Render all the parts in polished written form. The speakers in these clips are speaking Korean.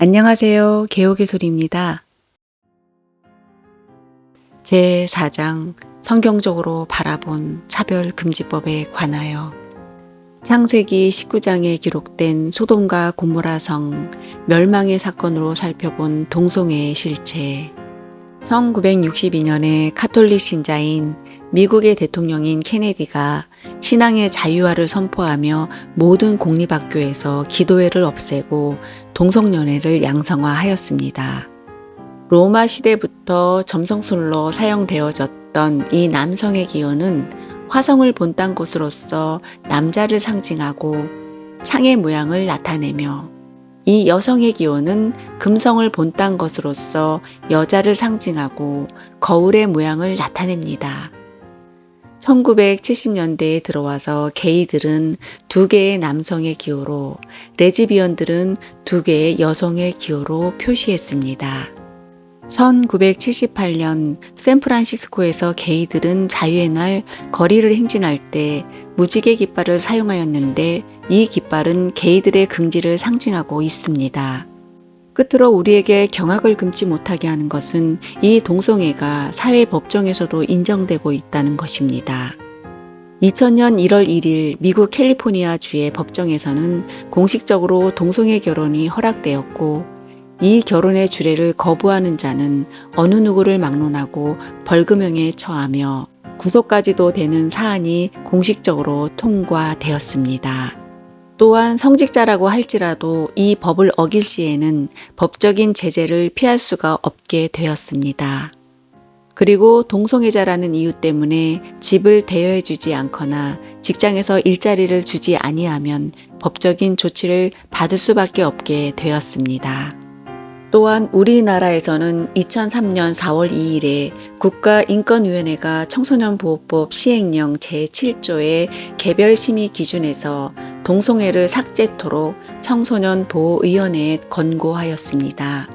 안녕하세요. 개옥의소리입니다. 제4장 성경적으로 바라본 차별금지법에 관하여 창세기 19장에 기록된 소돔과 고모라 성 멸망의 사건으로 살펴본 동성애의 실체. 1962년에 카톨릭 신자인 미국의 대통령인 케네디가 신앙의 자유화를 선포하며 모든 공립학교에서 기도회를 없애고 동성연애를 양성화하였습니다. 로마 시대부터 점성술로 사용되어졌던 이 남성의 기호는 화성을 본딴 것으로서 남자를 상징하고 창의 모양을 나타내며, 이 여성의 기호는 금성을 본딴 것으로서 여자를 상징하고 거울의 모양을 나타냅니다. 1970년대에 들어와서 게이들은 두 개의 남성의 기호로, 레즈비언들은 두 개의 여성의 기호로 표시했습니다. 1978년 샌프란시스코에서 게이들은 자유의 날 거리를 행진할 때 무지개 깃발을 사용하였는데, 이 깃발은 게이들의 긍지를 상징하고 있습니다. 끝으로 우리에게 경악을 금치 못하게 하는 것은 이 동성애가 사회 법정에서도 인정되고 있다는 것입니다. 2000년 1월 1일 미국 캘리포니아 주의 법정에서는 공식적으로 동성애 결혼이 허락되었고, 이 결혼의 주례를 거부하는 자는 어느 누구를 막론하고 벌금형에 처하며 구속까지도 되는 사안이 공식적으로 통과되었습니다. 또한 성직자라고 할지라도 이 법을 어길 시에는 법적인 제재를 피할 수가 없게 되었습니다. 그리고 동성애자라는 이유 때문에 집을 대여해 주지 않거나 직장에서 일자리를 주지 아니하면 법적인 조치를 받을 수밖에 없게 되었습니다. 또한 우리나라에서는 2003년 4월 2일에 국가인권위원회가 청소년보호법 시행령 제7조의 개별심의 기준에서 동성애를 삭제토록 청소년보호위원회에 권고하였습니다.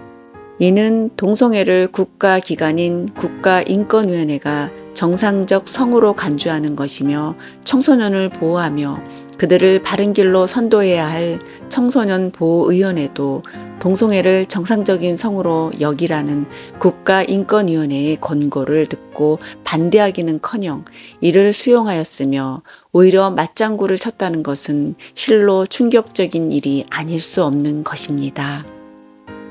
이는 동성애를 국가기관인 국가인권위원회가 정상적 성으로 간주하는 것이며, 청소년을 보호하며 그들을 바른 길로 선도해야 할 청소년보호위원회도 동성애를 정상적인 성으로 여기라는 국가인권위원회의 권고를 듣고 반대하기는커녕 이를 수용하였으며, 오히려 맞장구를 쳤다는 것은 실로 충격적인 일이 아닐 수 없는 것입니다.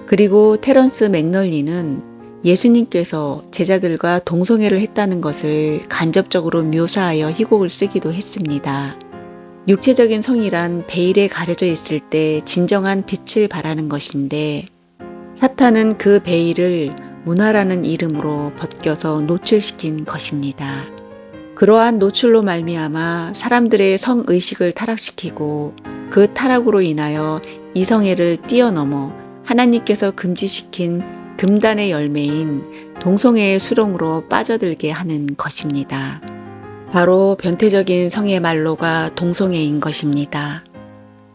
그리고 테런스 맥널리는 예수님께서 제자들과 동성애를 했다는 것을 간접적으로 묘사하여 희곡을 쓰기도 했습니다. 육체적인 성이란 베일에 가려져 있을 때 진정한 빛을 발하는 것인데, 사탄은 그 베일을 문화라는 이름으로 벗겨서 노출시킨 것입니다. 그러한 노출로 말미암아 사람들의 성의식을 타락시키고, 그 타락으로 인하여 이성애를 뛰어넘어 하나님께서 금지시킨 금단의 열매인 동성애의 수렁으로 빠져들게 하는 것입니다. 바로 변태적인 성의 말로가 동성애인 것입니다.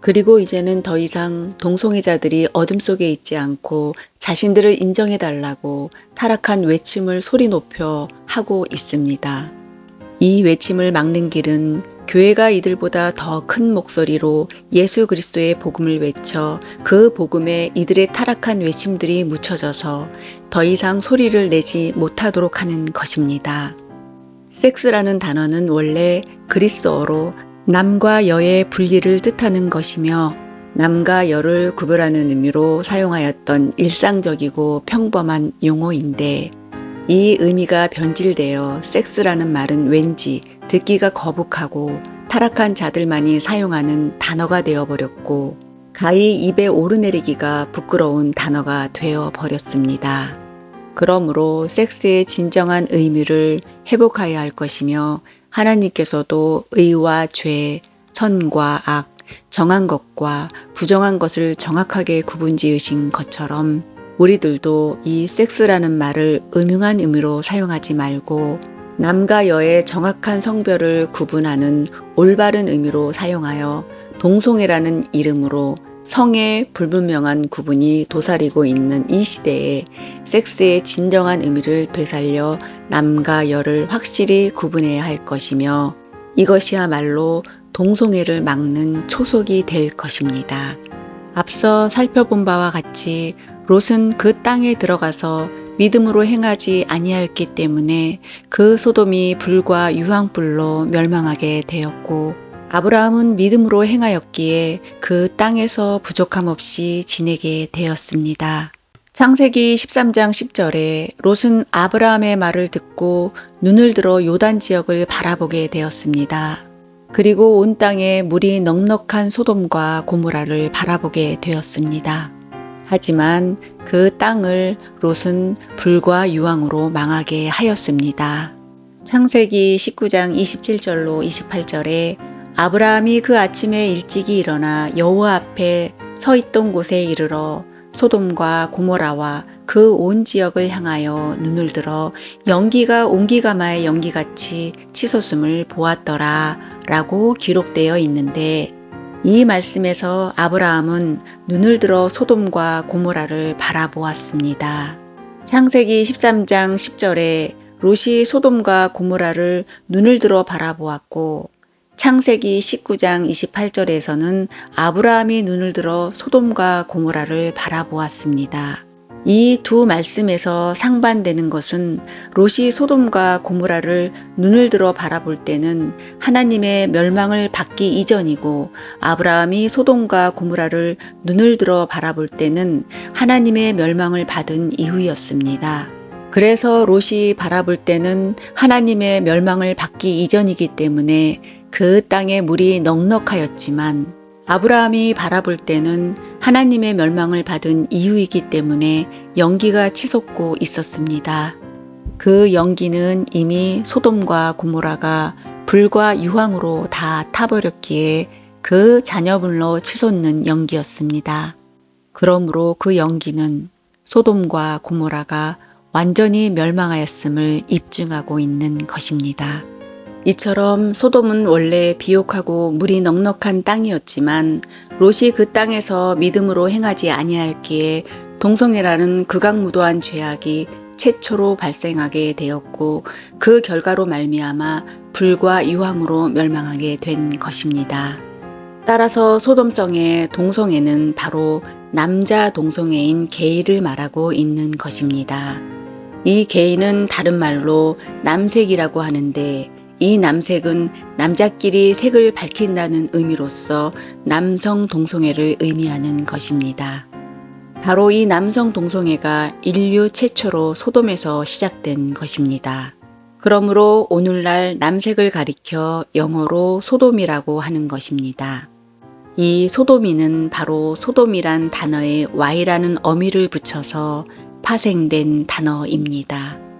그리고 이제는 더 이상 동성애자들이 어둠 속에 있지 않고 자신들을 인정해달라고 타락한 외침을 소리 높여 하고 있습니다. 이 외침을 막는 길은 교회가 이들보다 더 큰 목소리로 예수 그리스도의 복음을 외쳐 그 복음에 이들의 타락한 외침들이 묻혀져서 더 이상 소리를 내지 못하도록 하는 것입니다. 섹스라는 단어는 원래 그리스어로 남과 여의 분리를 뜻하는 것이며, 남과 여를 구별하는 의미로 사용하였던 일상적이고 평범한 용어인데, 이 의미가 변질되어 섹스라는 말은 왠지 듣기가 거북하고 타락한 자들만이 사용하는 단어가 되어버렸고, 가히 입에 오르내리기가 부끄러운 단어가 되어버렸습니다. 그러므로 섹스의 진정한 의미를 회복하여야 할 것이며, 하나님께서도 의와 죄, 선과 악, 정한 것과 부정한 것을 정확하게 구분지으신 것처럼 우리들도 이 섹스라는 말을 음흉한 의미로 사용하지 말고 남과 여의 정확한 성별을 구분하는 올바른 의미로 사용하여 동성애라는 이름으로 성의 불분명한 구분이 도사리고 있는 이 시대에 섹스의 진정한 의미를 되살려 남과 여를 확실히 구분해야 할 것이며, 이것이야말로 동성애를 막는 초석이 될 것입니다. 앞서 살펴본 바와 같이 롯은 그 땅에 들어가서 믿음으로 행하지 아니하였기 때문에 그 소돔이 불과 유황불로 멸망하게 되었고, 아브라함은 믿음으로 행하였기에 그 땅에서 부족함 없이 지내게 되었습니다. 창세기 13장 10절에 롯은 아브라함의 말을 듣고 눈을 들어 요단 지역을 바라보게 되었습니다. 그리고 온 땅에 물이 넉넉한 소돔과 고모라를 바라보게 되었습니다. 하지만 그 땅을 롯은 불과 유황으로 망하게 하였습니다. 창세기 19장 27절로 28절에 아브라함이 그 아침에 일찍이 일어나 여호와 앞에 서 있던 곳에 이르러 소돔과 고모라와 그 온 지역을 향하여 눈을 들어 연기가 옹기가마의 연기같이 치솟음을 보았더라 라고 기록되어 있는데, 이 말씀에서 아브라함은 눈을 들어 소돔과 고모라를 바라보았습니다. 창세기 13장 10절에 롯이 소돔과 고모라를 눈을 들어 바라보았고, 창세기 19장 28절에서는 아브라함이 눈을 들어 소돔과 고모라를 바라보았습니다. 이 두 말씀에서 상반되는 것은 롯이 소돔과 고모라를 눈을 들어 바라볼 때는 하나님의 멸망을 받기 이전이고, 아브라함이 소돔과 고모라를 눈을 들어 바라볼 때는 하나님의 멸망을 받은 이후였습니다. 그래서 롯이 바라볼 때는 하나님의 멸망을 받기 이전이기 때문에 그 땅에 물이 넉넉하였지만, 아브라함이 바라볼 때는 하나님의 멸망을 받은 이후이기 때문에 연기가 치솟고 있었습니다. 그 연기는 이미 소돔과 고모라가 불과 유황으로 다 타버렸기에 그 잔여물로 치솟는 연기였습니다. 그러므로 그 연기는 소돔과 고모라가 완전히 멸망하였음을 입증하고 있는 것입니다. 이처럼 소돔은 원래 비옥하고 물이 넉넉한 땅이었지만 롯이 그 땅에서 믿음으로 행하지 아니하였기에 동성애라는 극악무도한 죄악이 최초로 발생하게 되었고, 그 결과로 말미암아 불과 유황으로 멸망하게 된 것입니다. 따라서 소돔성의 동성애는 바로 남자 동성애인 게이를 말하고 있는 것입니다. 이 게이는 다른 말로 남색이라고 하는데, 이 남색은 남자끼리 색을 밝힌다는 의미로서 남성 동성애를 의미하는 것입니다. 바로 이 남성 동성애가 인류 최초로 소돔에서 시작된 것입니다. 그러므로 오늘날 남색을 가리켜 영어로 소돔이라고 하는 것입니다. 이 소돔이는 바로 소돔이란 단어에 Y라는 어미를 붙여서 파생된 단어입니다.